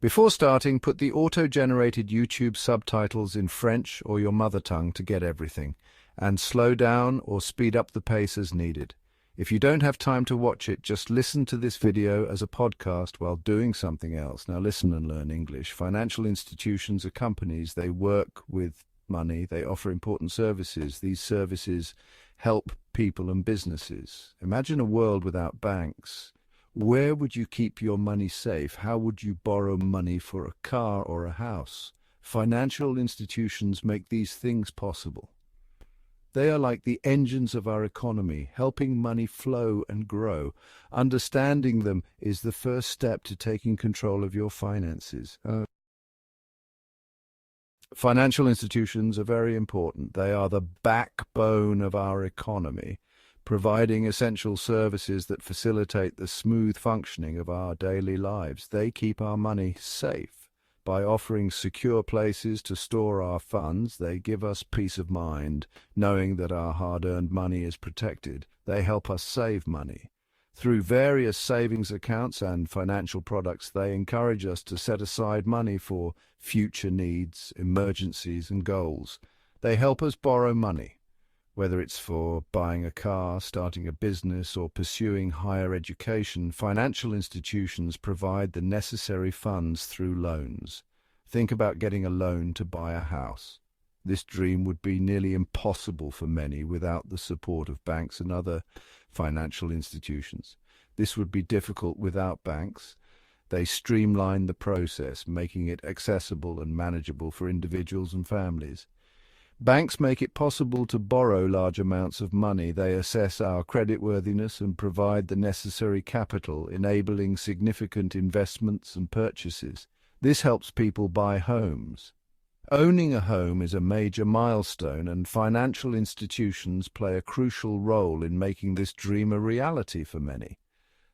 Before starting, put the auto-generated YouTube subtitles in French or your mother tongue to get everything, and slow down or speed up the pace as needed. If you don't have time to watch it, just listen to this video as a podcast while doing something else. Now listen and learn English. Financial institutions are companies. They work with money. They offer important services. These services help people and businesses. Imagine a world without banks. Where would you keep your money safe? How would you borrow money for a car or a house? Financial institutions make these things possible. They are like the engines of our economy, helping money flow and grow. Understanding them is the first step to taking control of your finances. Financial institutions are very important. They are the backbone of our economy, providing essential services that facilitate the smooth functioning of our daily lives. They keep our money safe. By offering secure places to store our funds, they give us peace of mind, knowing that our hard-earned money is protected. They help us save money. Through various savings accounts and financial products, they encourage us to set aside money for future needs, emergencies, and goals. They help us borrow money, whether it's for buying a car, starting a business, or pursuing higher education. Financial institutions provide the necessary funds through loans. Think about getting a loan to buy a house. This dream would be nearly impossible for many without the support of banks and other financial institutions. This would be difficult without banks. They streamline the process, making it accessible and manageable for individuals and families. Banks make it possible to borrow large amounts of money. They assess our creditworthiness and provide the necessary capital, enabling significant investments and purchases. This helps people buy homes. Owning a home is a major milestone, and financial institutions play a crucial role in making this dream a reality for many.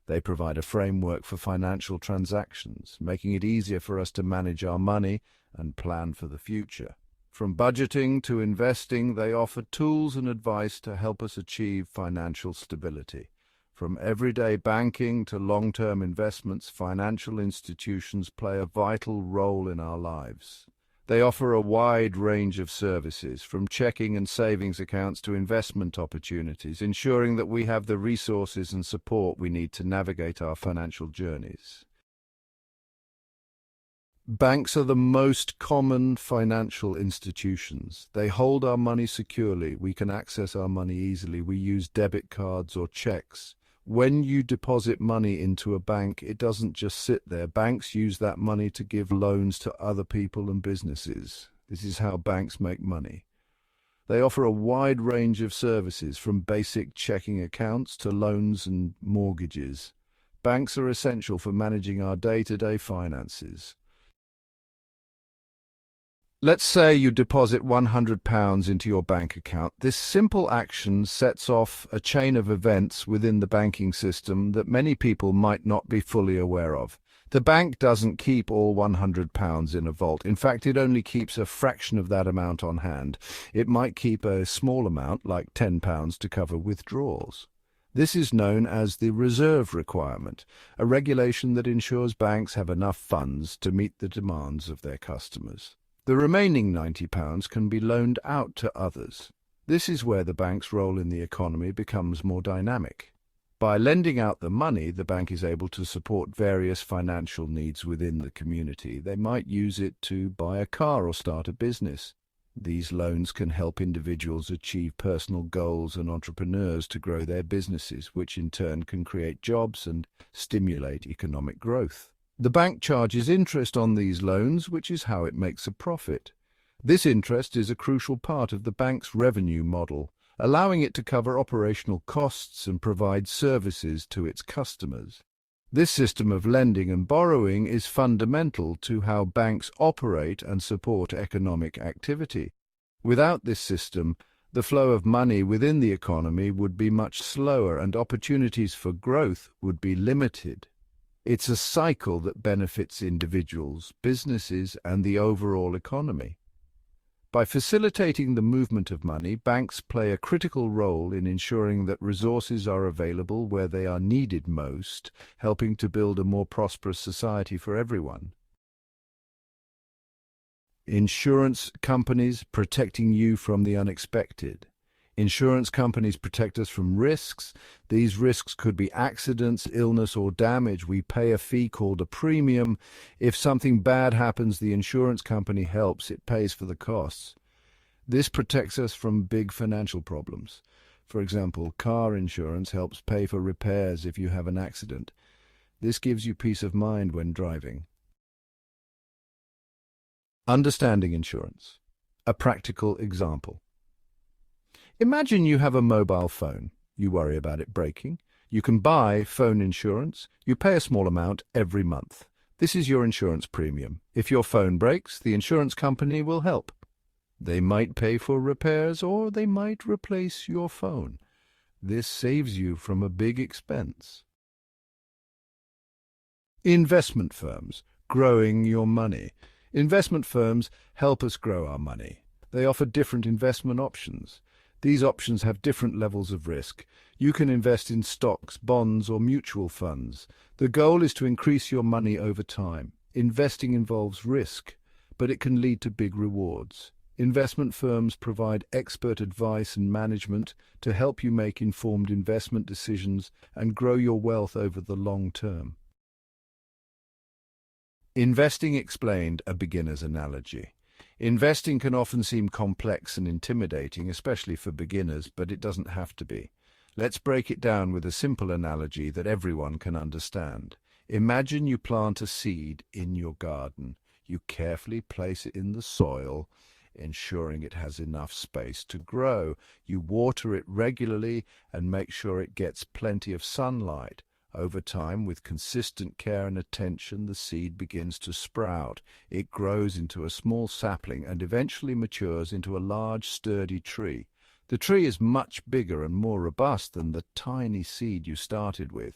They provide a framework for financial transactions, making it easier for us to manage our money and plan for the future. From budgeting to investing, they offer tools and advice to help us achieve financial stability. From everyday banking to long-term investments, financial institutions play a vital role in our lives. They offer a wide range of services, from checking and savings accounts to investment opportunities, ensuring that we have the resources and support we need to navigate our financial journeys. Banks are the most common financial institutions. They hold our money securely. We can access our money easily. We use debit cards or checks. When you deposit money into a bank, it doesn't just sit there. Banks use that money to give loans to other people and businesses. This is how banks make money. They offer a wide range of services, from basic checking accounts to loans and mortgages. Banks are essential for managing our day-to-day finances. Let's say you deposit £100 into your bank account. This simple action sets off a chain of events within the banking system that many people might not be fully aware of. The bank doesn't keep all £100 in a vault. In fact, it only keeps a fraction of that amount on hand. It might keep a small amount, like £10, to cover withdrawals. This is known as the reserve requirement, a regulation that ensures banks have enough funds to meet the demands of their customers. The remaining £90 can be loaned out to others. This is where the bank's role in the economy becomes more dynamic. By lending out the money, the bank is able to support various financial needs within the community. They might use it to buy a car or start a business. These loans can help individuals achieve personal goals and entrepreneurs to grow their businesses, which in turn can create jobs and stimulate economic growth. The bank charges interest on these loans, which is how it makes a profit. This interest is a crucial part of the bank's revenue model, allowing it to cover operational costs and provide services to its customers. This system of lending and borrowing is fundamental to how banks operate and support economic activity. Without this system, the flow of money within the economy would be much slower and opportunities for growth would be limited. It's a cycle that benefits individuals, businesses, and the overall economy. By facilitating the movement of money, banks play a critical role in ensuring that resources are available where they are needed most, helping to build a more prosperous society for everyone. Insurance companies protecting you from the unexpected. Insurance companies protect us from risks. These risks could be accidents, illness, or damage. We pay a fee called a premium. If something bad happens, the insurance company helps. It pays for the costs. This protects us from big financial problems. For example, car insurance helps pay for repairs if you have an accident. This gives you peace of mind when driving. Understanding insurance. A practical example. Imagine you have a mobile phone. You worry about it breaking. You can buy phone insurance. You pay a small amount every month. This is your insurance premium. If your phone breaks, the insurance company will help. They might pay for repairs or they might replace your phone. This saves you from a big expense. Investment firms. Growing your money. Investment firms help us grow our money. They offer different investment options. These options have different levels of risk. You can invest in stocks, bonds, or mutual funds. The goal is to increase your money over time. Investing involves risk, but it can lead to big rewards. Investment firms provide expert advice and management to help you make informed investment decisions and grow your wealth over the long term. Investing explained, a beginner's analogy. Investing can often seem complex and intimidating, especially for beginners, but it doesn't have to be. Let's break it down with a simple analogy that everyone can understand. Imagine you plant a seed in your garden. You carefully place it in the soil, ensuring it has enough space to grow. You water it regularly and make sure it gets plenty of sunlight. Over time, with consistent care and attention, the seed begins to sprout. It grows into a small sapling and eventually matures into a large, sturdy tree. The tree is much bigger and more robust than the tiny seed you started with.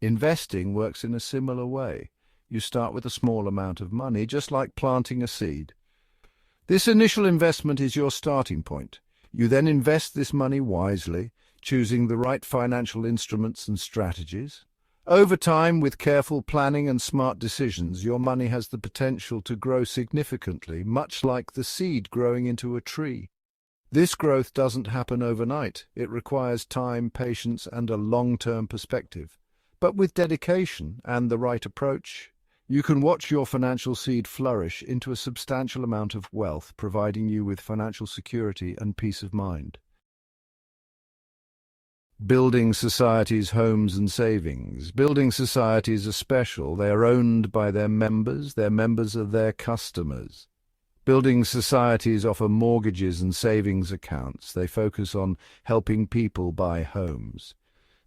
Investing works in a similar way. You start with a small amount of money, just like planting a seed. This initial investment is your starting point. You then invest this money wisely, choosing the right financial instruments and strategies. Over time, with careful planning and smart decisions, your money has the potential to grow significantly, much like the seed growing into a tree. This growth doesn't happen overnight. It requires time, patience, and a long-term perspective. But with dedication and the right approach, you can watch your financial seed flourish into a substantial amount of wealth, providing you with financial security and peace of mind. Building societies, homes and savings. Building societies are special. They are owned by their members are their customers. Building societies offer mortgages and savings accounts. They focus on helping people buy homes.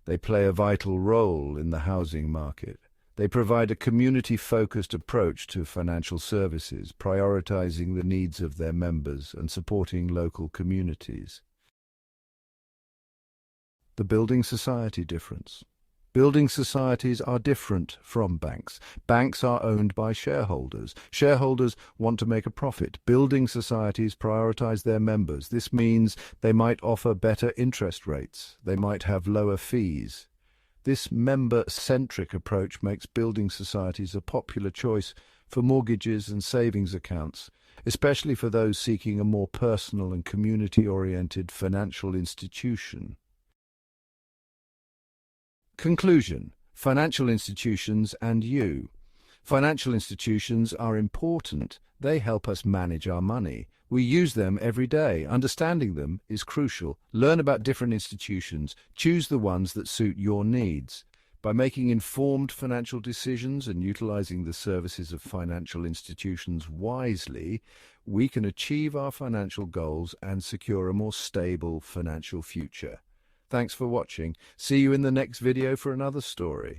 They play a vital role in the housing market. They provide a community-focused approach to financial services, prioritizing the needs of their members and supporting local communities. The building society difference. Building societies are different from banks. Banks are owned by shareholders. Shareholders want to make a profit. Building societies prioritize their members. This means they might offer better interest rates. They might have lower fees. This member-centric approach makes building societies a popular choice for mortgages and savings accounts, especially for those seeking a more personal and community-oriented financial institution. Conclusion: financial institutions and you. Financial institutions are important. They help us manage our money. We use them every day. Understanding them is crucial. Learn about different institutions. Choose the ones that suit your needs. By making informed financial decisions and utilizing the services of financial institutions wisely, we can achieve our financial goals and secure a more stable financial future. Thanks for watching. See you in the next video for another story.